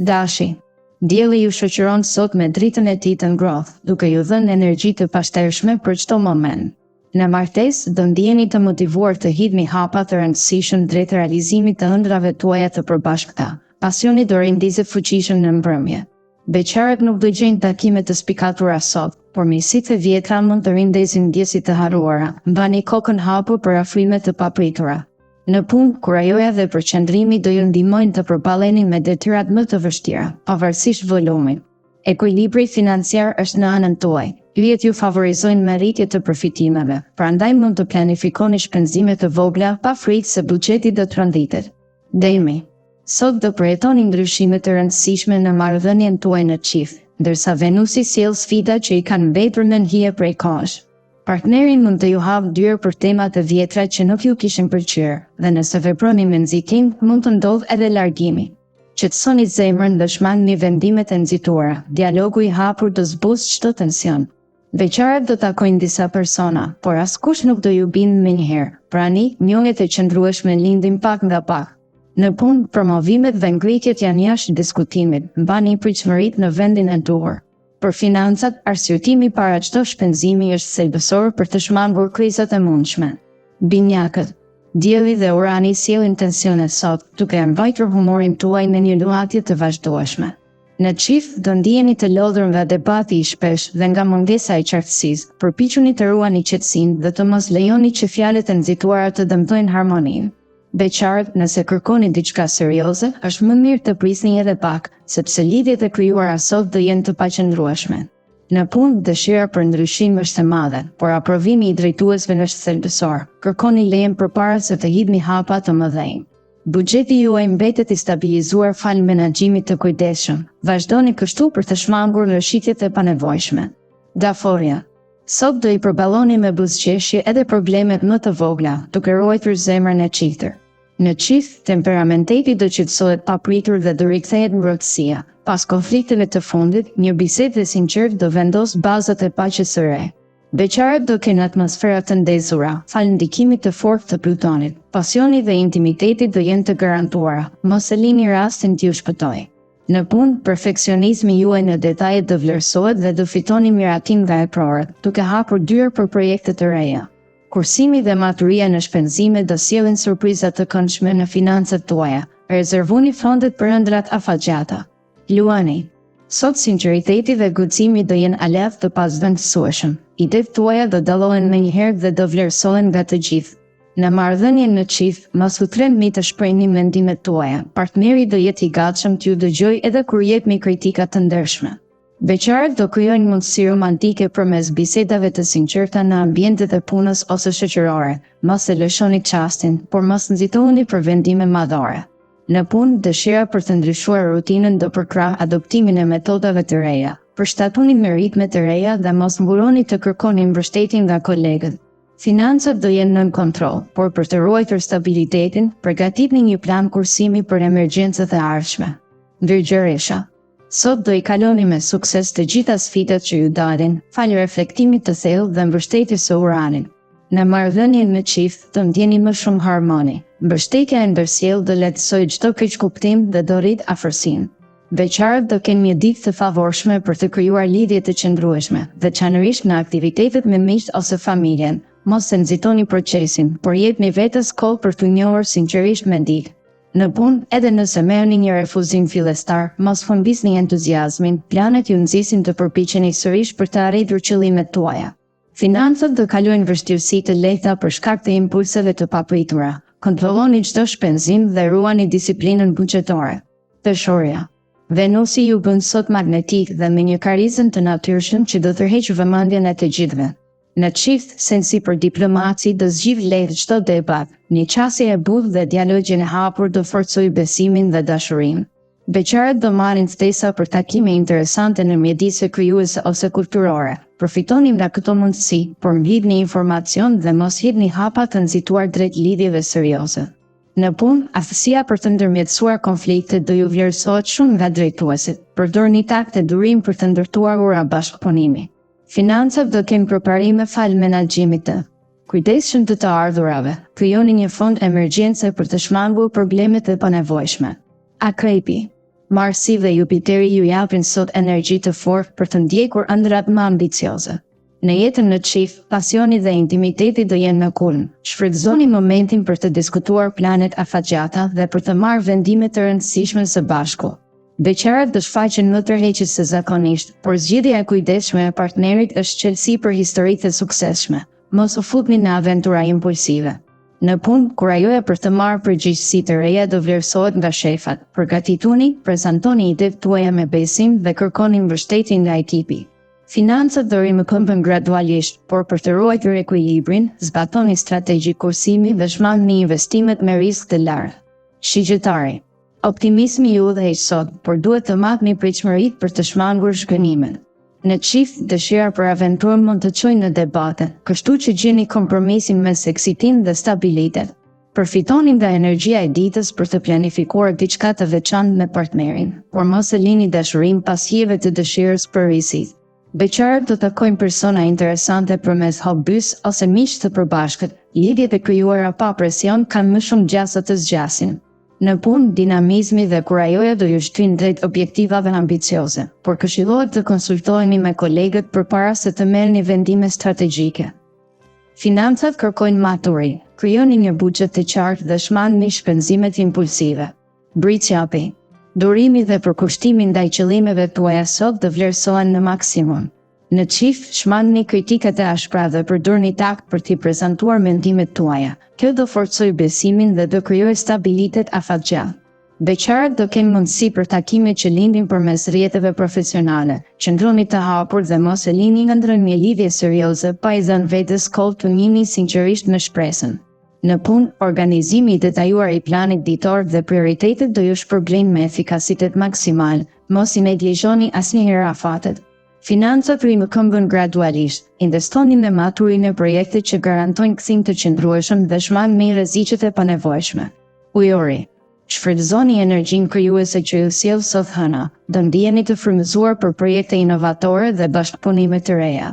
Dashi, dielli ju shoqëron sot me dritën e tij të ngrohtë, duke ju dhënë energji të pashtershme për çdo moment. Në martesë do ndjeni të motivuar të hidhni hapa të rëndësishëm drejt realizimit të ëndrave tuaja të përbashkëta. Pasioni do rindizet fuqishëm në mbrëmje. Beqarët nuk do gjejnë takime të spikatura sot, por miqësitë e vjetra mund të rindezin ndjesë të harruara. Mbani kokën hapur për afrime të papritura. Në punë, kurajoja dhe përqendrimi do ju ndihmojnë të përballeni me detyrat më të vështira, pavarësisht volumit. Ekuilibri financiar është në anën tuaj. Yjet ju favorizojnë me rritje të përfitimeve, prandaj mund të planifikoni shpenzime të vogla pa frikë se buxheti do të rënditet. Demi. Sot do përjetoni ndryshime të rëndësishme në marrëdhënien tuaj në çift, ndërsa Venusi sjell sfida që i kanë mbetur në nhije prej kohësh. Partneri mund të ju havë dyrë për tema të vjetra që nuk ju kishin pëlqyer, dhe nëse veproni me nxitim, mund të ndodhë edhe largimi. Qetësoni zemrën dhe shmangni vendimet e nxituara. Dialogu i hapur do zbusë çdo tension. Beqarët do takojnë disa persona, por askush nuk do ju bindë menjëherë. Prani, njohjet e qëndrueshme lindin pak nga pak. Në punë, promovimet dhe ngritjet janë jashtë diskutimit. Mbani pritshmëritë në vendin e duhur. Për financat, arsyetimi para çdo shpenzimi është thelbësor për të shmangur krizat e mundshme. Binjakët. Dielli dhe Urani sjellin tensione sot, duke mbajtur humorin tuaj në një luhatje të vazhdueshme. Në çift do ndiheni të lodhur nga debati i shpesh dhe nga mungesa e qartësisë. Përpiquni të ruani qetësinë dhe të mos lejoni që fjalët e nxituara të dëmtojnë harmoninë. Beqarët, nëse kërkoni diçka serioze, është më mirë të prisni edhe pak, sepse lidhjet e krijuara sot do jenë të paqëndrueshme. Në punë, dëshira për ndryshim është e madhe, por aprovimi i drejtuesve është thelbësor. Kërkoni lejen përpara se të hidhni hapa të mëdhenj. Buxheti juaj mbetet i stabilizuar fal menaxhimit të kujdesshëm. Vazhdoni kështu për të shmangur lëshitjet e panevojshme. Daforia. Sot do i përballoni me buzëqeshje edhe problemet më të vogla, duke ruajtur zemrën e çiftër. Në çift, temperamenteti do qetësohet papritur dhe do rikthehet mbrojtësia. Pas konflikteve të fundit, një bisedë e sinqertë do vendos bazat e paqes së re. Beqarët do kenë atmosfera të ndezura, fal ndikimit të fortë të Plutonit. Pasioni dhe intimiteti do jenë të garantuara. Mos e lini rastin t'ju shpëtojë. Në punë, perfeksionizmi juaj në detaje do vlerësohet dhe do fitoni miratim nga eprorët, duke hapur dyrë për projekte të reja. Kursimi dhe maturia në shpenzime do sjellin surpriza të këndshme në financat tuaja. Rezervoni fondet për ëndrat afatgjata. Luani. Sot sinqeriteti dhe guximi do jenë aleat të pazvendësueshëm. Idetë tuaja do dallohen menjëherë dhe do vlerësohen nga të gjithë. Në marrëdhënien në çift, mos u tremni të shprehni mendimet tuaja. Partneri do jetë i gatshëm t'ju dëgjojë edhe kur jepni kritika të ndershme. Beqarët do krijojnë mundësi romantike përmes bisedave të sinqerta në ambientet e punës ose shoqërore. Mos e lëshoni çastin, por mos nxitohuni për vendime madhore. Në punë, dëshira për të ndryshuar rutinën do përkrah adoptimin e metodave të reja. Përshtatuni me ritme të reja dhe mos mbuloni të kërkoni mbështetje nga kolegët. Financat do jenë nën kontroll, por për të ruajtur stabilitetin, përgatitni një plan kursimi për emergjencët e ardhshme. Ndërgjëresha. Sot do i kaloni me sukses të gjitha sfidat që ju dalin, fal reflektimit të thellë dhe mbështetjes së Uranit. Në marrëdhënien me çift do ndjeni më shumë harmoni. Mbështetja e ndërsjellë do lehtësojë çdo keqkuptim dhe do rrit afërsinë. Beqarët do kenë një ditë të favorshme për të krijuar lidhje të qëndrueshme, veçanërisht në aktivitetet me miqt ose familjen. Mos e nxitoni procesin, por jepni vetes kohë për t'u njohur sinqerisht me ndihmë. Në punë, edhe nëse merrni një refuzim fillestar, mos humbisni entuziazmin, planet ju nxisin të përpiqeni sërish për të arritur qëllimet tuaja. Financat do kalojnë vështirësi të lehta për shkak të impulseve të papritura. Kontrolloni çdo shpenzim dhe ruani disiplinën buxhetore. Peshoria. Venusi ju bën sot magnetik dhe me një karizëm të natyrshëm që do tërheqë vëmendjen e të gjithëve. Në çift, sensi për diplomaci do zgjidh lehtë çdo debat. Një qasje e butë dhe dialogjin e hapur do forcojë besimin dhe dashurinë. Beqarët do marrin ftesa për takime interesante në mjedise krijuese ose kulturore. Përfitoni nga këto mundësi, por mblidhni informacion dhe mos hidhni hapa të nxituar drejt lidhjeve serioze. Në punë, aftësia për të ndërmjetësuar konflikte do ju vlerësohet shumë nga drejtuesit. Përdorni takt e durim për të ndërtuar ura bashkëpunimi. Financat do kenë përparime fal menaxhimit të kujdesshëm të ardhurave. Krijoni një fond emergjence për të shmangur problemet e panevojshme. Akrepi. Marsi dhe Jupiteri ju japin sot energji të fortë për të ndjekur ëndrat më ambicioze. Në jetën në çift, pasioni dhe intimiteti do jenë në kulm. Shfrytëzoni momentin për të diskutuar planet afatgjata dhe për të marrë vendime të rëndësishme së bashku. Beqarat do shfaqen më tërheqës se zakonisht, por zgjidhja e kujdesshme e partnerit është çelësi për historitë të suksesshme. Mos u futni në aventura impulsive. Në punë, kurajoja për të marrë përgjegjësi të reja do vlerësohet nga shefat. Përgatituni, prezantoni idetë tuaja me besim dhe kërkoni mbështetjen nga ekipi. Financat do rimëkëmbën gradualisht, por për të ruajtur ekuilibrin, zbatoni strategji kursimi dhe shmangni investimet me risk të lartë. Shigjetari. Optimizmi ju udhëheq sot, por duhet të matni pritshmëritë për të shmangur shkënimin. Në çift, dëshira për aventurë mund të çojë në debate, kështu që gjeni kompromisin mes seksitin dhe stabilitet. Përfitoni nga energjia e ditës për të planifikuar diçka të veçantë me partnerin, por mos e lini dashurinë pas hijeve të dëshirës për risit. Beqarët do takojnë persona interesante përmes hobis ose miq të përbashkët. Lidhjet e krijuara pa presion kanë më shumë gjasa të zgjasin. Në punë, dinamizmi dhe kurajoja do ju shtyjnë drejt objektivave ambicioze, por këshillohet të konsultoheni me kolegët përpara se të merrni vendime strategjike. Financat kërkojnë maturi, krijoni një buxhet të qartë dhe shmangni shpenzimet impulsive. Briqapi. Durimi dhe përkushtimi ndaj qëllimeve tuaja sot do vlerësohen në maksimum. Në çift, shmangni kritikat e ashpra dhe përdorni takt për t'i prezantuar mendimet tuaja. Kjo do forcojë besimin dhe do krijojë stabilitet afatgjatë. Beqarët do kenë mundësi për takime që lindin përmes rrjeteve profesionale. Qëndroni të hapur dhe mos e lini ëndrrën një lidhje serioze pa i dhënë vetes kohë të njihni sinqerisht në shpresën. Në punë, organizimi i detajuar i planit ditor dhe prioritetet do ju shpërblejnë me efikasitet maksimal. Mos i neglizhoni asnjëherë afatet. Financat rimëkëmbën gradualisht. Investoni në maturin e projekte që garantojnë kthim të qëndrueshëm dhe shmangni rreziqet e panevojshme. Ujori. Shfrytëzoni energjinë krijuese që ju sjell sot hëna. Do ndiheni të frymëzuar për projekte inovatore dhe bashkëpunime të reja.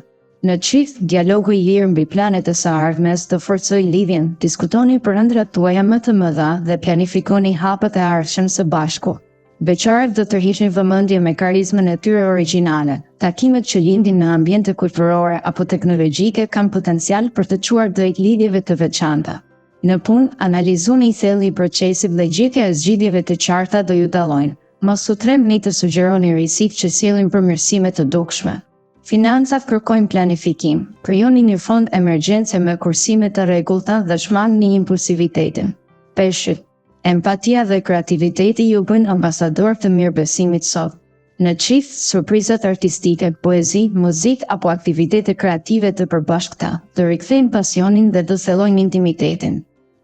Në çift, dialogu i lirë mbi planet e së ardhmes të forcojë lidhjen. Diskutoni për ëndrat tuaja më të mëdha dhe planifikoni hapet e ardhshëm së bashku. Beqarët do tërhiqin vëmendje me karizmën e tyre origjinale. Takimet që lindin në ambiente kulturore apo teknologjike kanë potencial për të çuar drejt lidhjeve të veçanta. Në punë, analizoni thelli i procesit dhe gjetja e zgjidhjeve të qarta do ju dallojnë. Mos u trembni të sugjeroni risitë që sjellin përmirësime të dukshme. Financat kërkojnë planifikim. Krijoni një fond emergjence me kursime të rregullta dhe shmangni impulsivitetin. Peshqit. Empatia dhe kreativiteti ju bëjnë ambasador të mirëbesimit sot. Në çift, surprizat artistike, poezi, muzikë apo aktivitete kreative të përbashkëta do rikthejnë pasionin dhe do thellojnë intimitetin.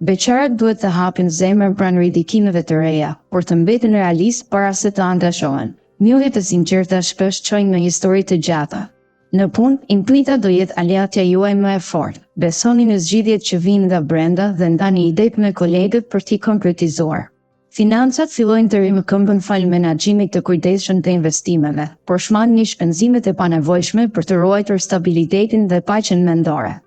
Beqarët duhet të hapin zemrën pranë ridikimeve të reja, por të mbeten realist para se të angazhohen. Njohje të sinqerta shpesh çojnë në histori të gjata. Në punë, intuita do jetë aleatja juaj më e fortë. Besoni në zgjidhjet që vijnë nga brenda dhe ndani idetë me kolegët për t'i konkretizuar. Financat fillojnë të rimëkëmbën falë menaxhimit të kujdesshëm të investimeve, por shmangni shpenzimet e panevojshme për të ruajtur stabilitetin dhe paqen mendore.